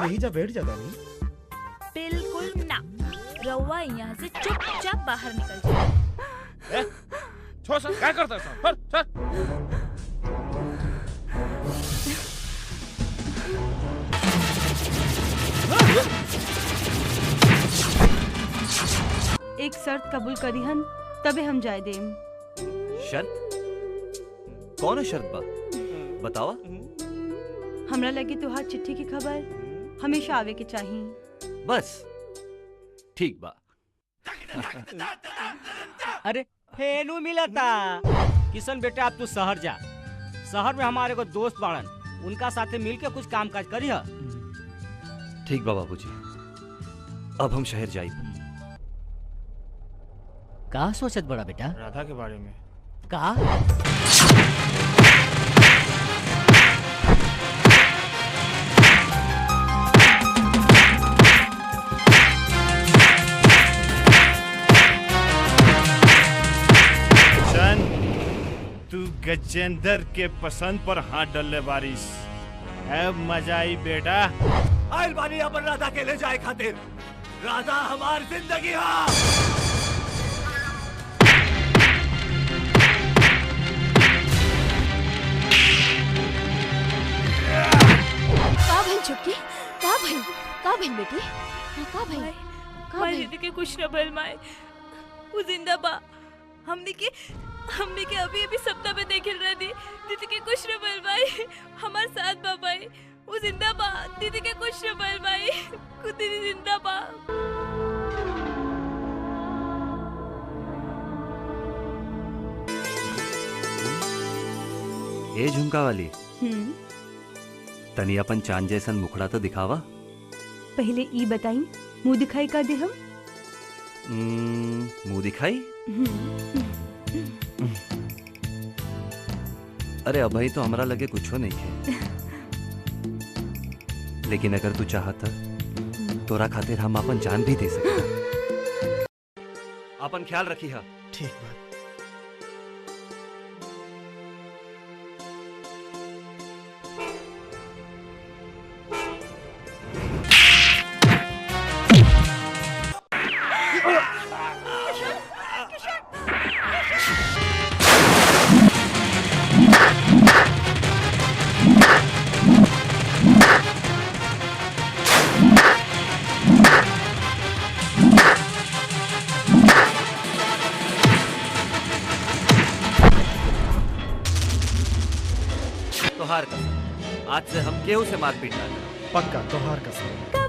यही जा बैठ जाता नहीं। बिल्कुल ना, रउआ यहाँ से चुपचाप बाहर निकल जाए। छोड़ सर, क्या करता है सर? सर एक शर्त कबूल करीहन तबे हम जाए देम। शर्त? कौन है शर्त बा? बतावा। हमरा लगी तुहार चिट्ठी की खबर हमेशा आवे के चाहिए। बस ठीक बा। अरे फेनू मिलता। किशन बेटा अब तू शहर जा। शहर में हमारे को दोस्त बाड़न, उनका साथे मिलके कुछ काम काज करिह। ठीक बा बाबूजी, अब हम शहर जाई। का सोचत बड़ा बेटा? राधा के बारे में। का? तू गजेंद्र के पसंद पर हाथ डालने बारिश। अब मजा आई बेटा। आइल बानी अपन राधा के ले जाए खातिर। राधा हमार जिंदगी हा। का भइल छुटकी? का भइल बेटी? का भइल? माई दीदी के कुछ न भइल माई, वो जिंदा बा। हमने के अभी सपना में देखल रहे दी। दीदी के कुछ न भइल माई, हमार साथ बा माई। वो जिंदा बा, दीदी के कुछ न भइल माई, खुद दीदी जिंदा बा। ए झुमका वाली, तनी अपन चांद जैसन मुखड़ा तो दिखावा। पहले ई बताई मुंह दिखाई का दे हम? मुंह दिखाई? अरे अभी तो हमरा लगे कुछो नहीं है, लेकिन अगर तू चाहता तोरा खातिर हम अपन जान भी दे सकते। अपन ख्याल रखी हा। ठीक बात। तोहार कसम, आज से हम केहू से मारपीट ना करें। पक्का तोहार कसम।